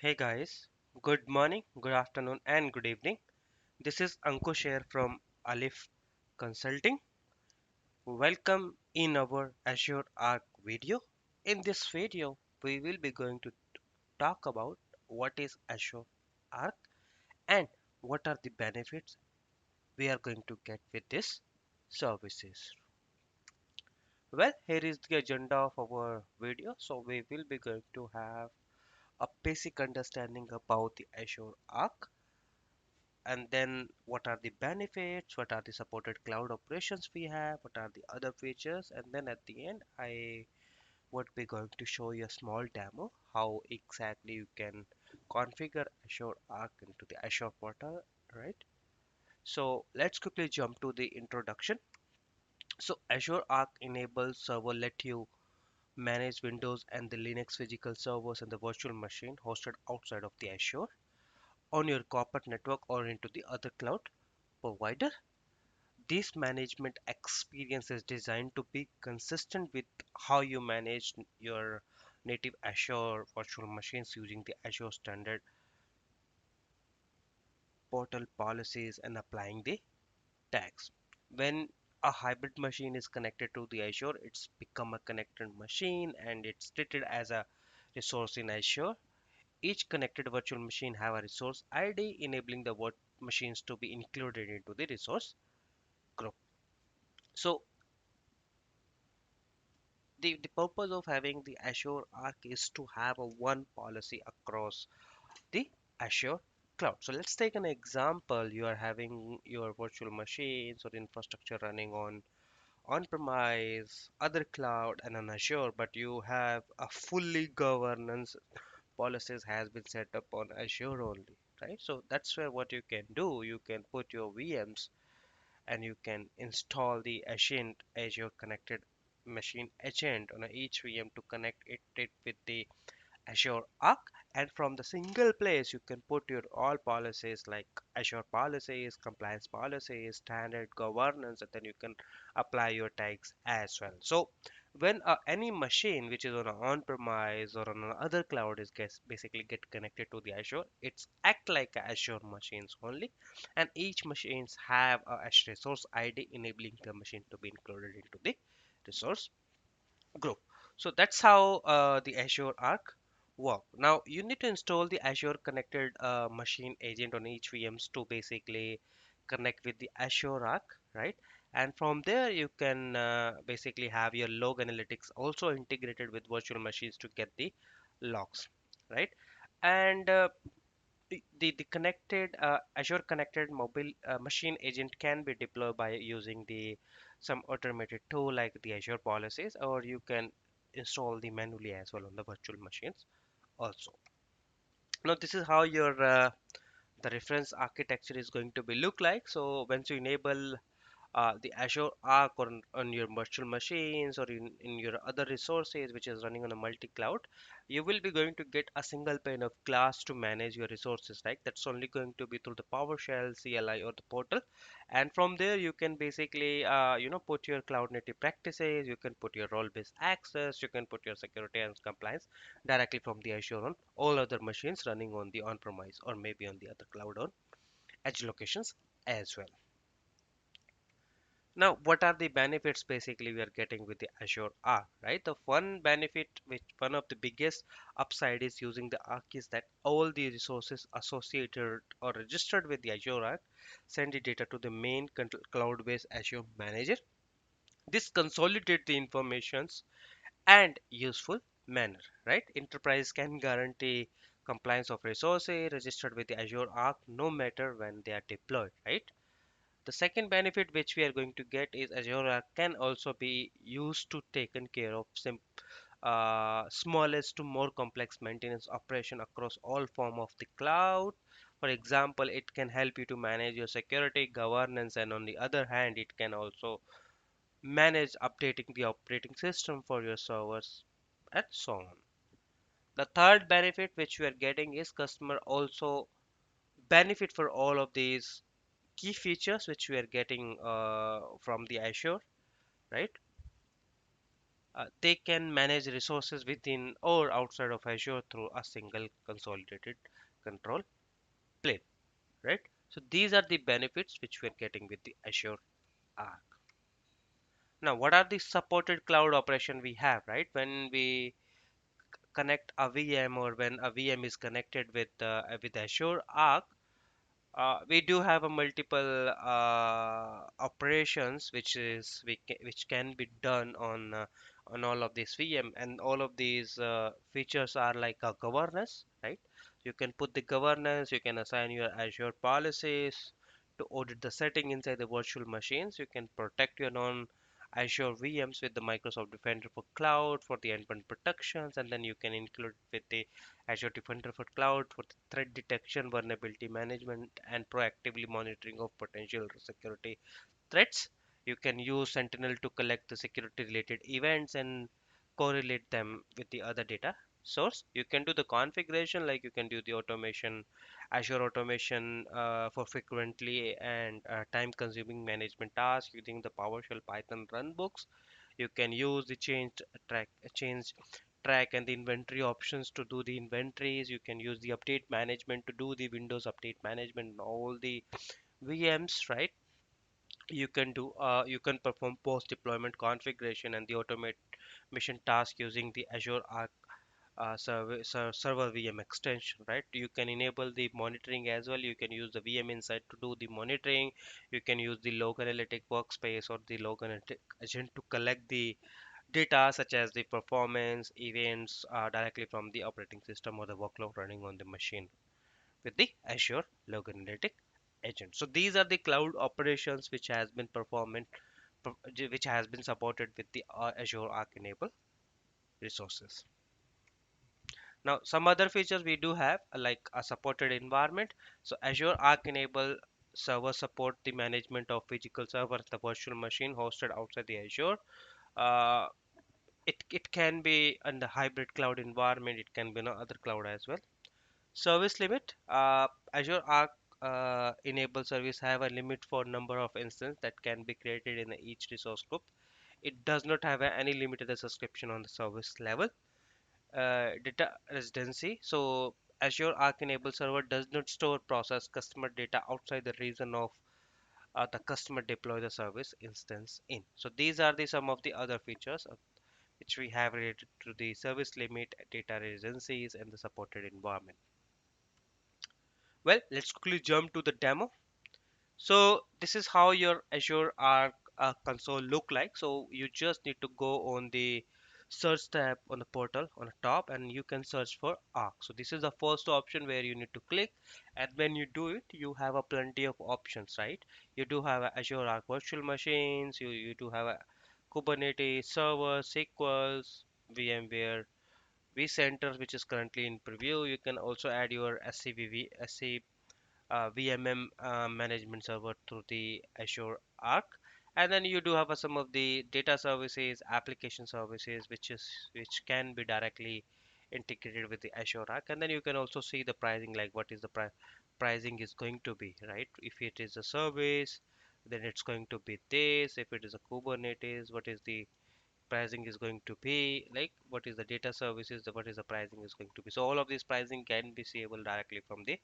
Hey guys, good morning, good afternoon, and good evening. This is Ankush here from Alif Consulting. Welcome in our Azure Arc video. In this video, we will be going to talk about what is Azure Arc and what are the benefits we are going to get with this services. Well, here is the agenda of our video. So we will be going to have a basic understanding about the Azure Arc, and then what are the benefits, what are the supported cloud operations we have, what are the other features, and then at the end I would be going to show you a small demo how exactly you can configure Azure Arc into the Azure portal, right? So let's quickly jump to the introduction. So Azure Arc enables server let you manage Windows and the Linux physical servers and the virtual machine hosted outside of the Azure on your corporate network or into the other cloud provider. This management experience is designed to be consistent with how you manage your native Azure virtual machines using the Azure standard portal policies and applying the tags. When a hybrid machine is connected to the Azure, it's become a connected machine and it's treated as a resource in Azure. Each connected virtual machine have a resource ID, enabling the machines to be included into the resource group. So the purpose of having the Azure Arc is to have a one policy across the Azure cloud. So let's take an example. You are having your virtual machines or infrastructure running on-premise, other cloud, and on Azure, but you have a fully governance policies has been set up on Azure only, right? So that's where what you can do. You can put your VMs and you can install the agent Azure connected machine agent on each VM to connect it with the Azure Arc, and from the single place you can put your all policies like Azure policies, compliance policies, standard governance, and then you can apply your tags as well. So when any machine which is on an on-premise or on another cloud is basically get connected to the Azure, it's act like a Azure machines only, and each machines have a Azure resource ID enabling the machine to be included into the resource group. So that's how the Azure Arc work. Now you need to install the Azure connected machine agent on each VMs to basically connect with the Azure Arc, right? And from there you can basically have your log analytics also integrated with virtual machines to get the logs, right? And the connected Azure connected mobile machine agent can be deployed by using the some automated tool like the Azure policies, or you can install the manually as well on the virtual machines also. Now this is how your the reference architecture is going to be look like. So once you enable the Azure Arc on your virtual machines or in your other resources which is running on a multi-cloud, you will be going to get a single pane of glass to manage your resources, right? That's only going to be through the PowerShell, CLI or the portal. And from there you can basically put your cloud native practices, you can put your role-based access, you can put your security and compliance directly from the Azure on all other machines running on the on-premise or maybe on the other cloud on edge locations as well. Now, what are the benefits basically we are getting with the Azure Arc, right? The one benefit, which one of the biggest upside is using the Arc is that all the resources associated or registered with the Azure Arc send the data to the main cloud-based Azure manager. This consolidates the informations and useful manner, right? Enterprise can guarantee compliance of resources registered with the Azure Arc no matter when they are deployed, right? The second benefit which we are going to get is Azure Arc can also be used to taken care of smallest to more complex maintenance operation across all form of the cloud. For example, it can help you to manage your security governance, and on the other hand, it can also manage updating the operating system for your servers and so on. The third benefit which we are getting is customer also benefit for all of these key features which we are getting from the Azure, right? They can manage resources within or outside of Azure through a single consolidated control plane, right? So these are the benefits which we're getting with the Azure Arc. Now, what are the supported cloud operation we have, right? When we connect a VM or when a VM is connected with Azure Arc, we do have a multiple operations which can be done on all of these VM, and all of these features are like a governance, right? You can put the governance, you can assign your Azure policies to audit the setting inside the virtual machines. You can protect your non Azure VMs with the Microsoft Defender for Cloud for the endpoint protections, and then you can include with the Azure Defender for Cloud for the threat detection, vulnerability management, and proactively monitoring of potential security threats. You can use Sentinel to collect the security related events and correlate them with the other data source. You can do the configuration, like you can do the automation, Azure automation for frequently and time consuming management tasks using the PowerShell Python runbooks. You can use the change track and the inventory options to do the inventories. You can use the update management to do the Windows update management and all the VMs, right? You can perform post deployment configuration and the automation task using the Azure Arc server VM extension, right? You can enable the monitoring as well. You can use the VM inside to do the monitoring. You can use the log analytic workspace or the log analytic agent to collect the data such as the performance events directly from the operating system or the workload running on the machine with the Azure log analytic agent. So these are the cloud operations which has been supported with the Azure Arc-enabled resources. Now, some other features we do have like a supported environment. So Azure Arc-enabled server support the management of physical server, the virtual machine hosted outside the Azure. Uh, it can be in the hybrid cloud environment. It can be in other cloud as well. Service limit. Azure Arc enable service have a limit for number of instances that can be created in each resource group. It does not have any limited subscription on the service level. Data residency. So Azure Arc enable server does not store process customer data outside the region of the customer deploy the service instance in. So these are the some of the other features which we have related to the service limit, data residencies, and the supported environment. Well, let's quickly jump to the demo. So this is how your Azure Arc console look like. So you just need to go on the search tab on the portal on the top, and you can search for Arc. So this is the first option where you need to click, and when you do it, you have a plenty of options, right? You do have a Azure Arc virtual machines. You do have a Kubernetes server, SQLs, VMware, vCenter, which is currently in preview. You can also add your VMM management server through the Azure Arc, and then you do have some of the data services, application services, which can be directly integrated with the Azure Arc, and then you can also see the pricing, like what is the pricing is going to be, right? If it is a service, then it's going to be this. If it is a Kubernetes, what is the pricing is going to be, like what is the data services, what is the pricing is going to be. So all of this pricing can be seeable directly from the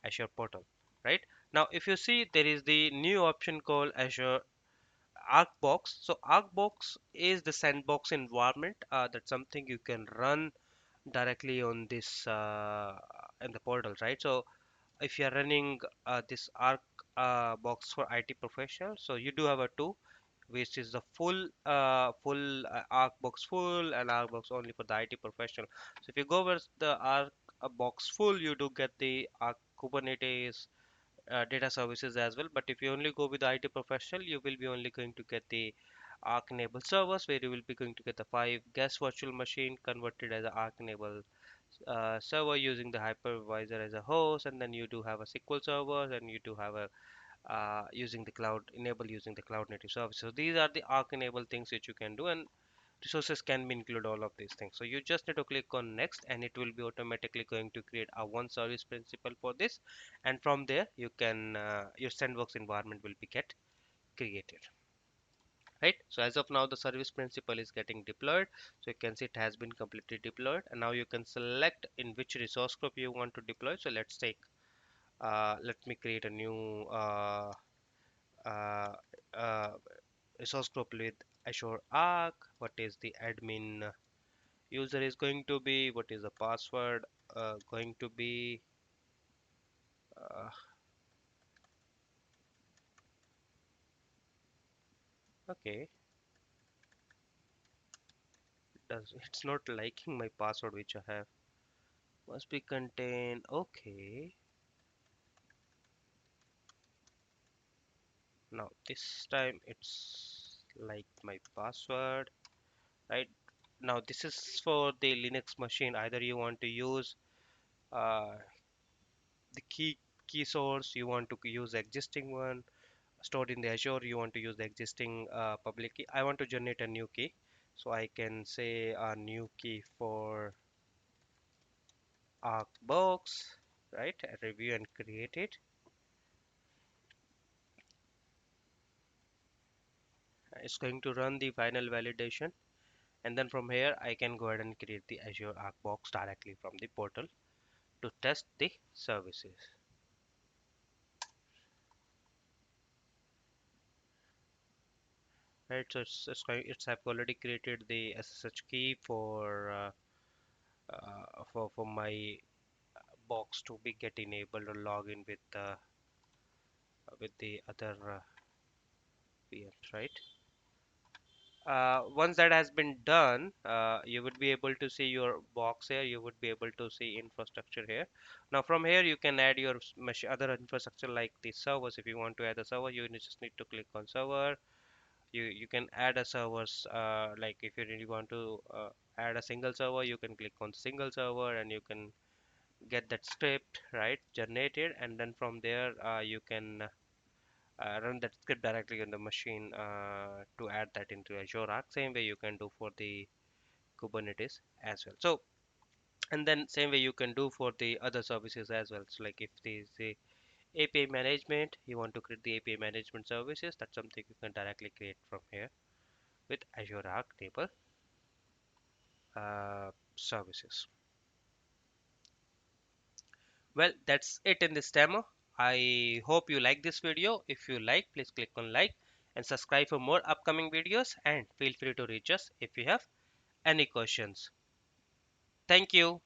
Azure portal, right? Now, if you see, there is the new option called Azure Arcbox. So Arcbox is the sandbox environment. That's something you can run directly on this in the portal, right? So if you are running this Arc box for IT professionals, so you do have a two, which is the Arc box full and Arc box only for the IT professional. So if you go with the Arc box full, you do get the Arc Kubernetes data services as well. But if you only go with the IT professional, you will be only going to get the Arc enabled servers, where you will be going to get the 5 guest virtual machine converted as an Arc enabled server using the hypervisor as a host, and then you do have a SQL server, and you do have a using the cloud native service. So these are the Arc enabled things which you can do, and resources can be include all of these things. So you just need to click on next, and it will be automatically going to create a one service principal for this, and from there you can your sandbox environment will be get created. right? So as of now, the service principal is getting deployed. So you can see it has been completely deployed, and now you can select in which resource group you want to deploy. So let's take, let me create a new uh, uh, resource group with Azure Arc. What is the admin user is going to be? What is the password going to be? Uh, okay, does it's not liking my password which I have. Must be contained. Okay, now this time it's like my password, right? Now this is for the Linux machine. Either you want to use uh, the key source, you want to use the existing one stored in the Azure, you want to use the existing public key. I want to generate a new key, so I can say a new key for Arcbox, right? Review and create it. It's going to run the final validation, and then from here I can go ahead and create the Azure Arcbox directly from the portal to test the services. Right, so I've already created the SSH key for my box to be get enabled or log in with the other VMs, right? Once that has been done, you would be able to see your box here. You would be able to see infrastructure here. Now from here, you can add your other infrastructure like the servers. If you want to add a server, you just need to click on server. You can add a servers, like if you really want to add a single server, you can click on single server and you can get that script right generated, and then from there you can run that script directly on the machine to add that into Azure Arc. Same way you can do for the Kubernetes as well. So, and then same way you can do for the other services as well. So like if there's a API management, you want to create the API management services, that's something you can directly create from here with Azure Arc table services. Well, that's it in this demo. I hope you like this video. If you like, please click on like and subscribe for more upcoming videos, and feel free to reach us if you have any questions. Thank you.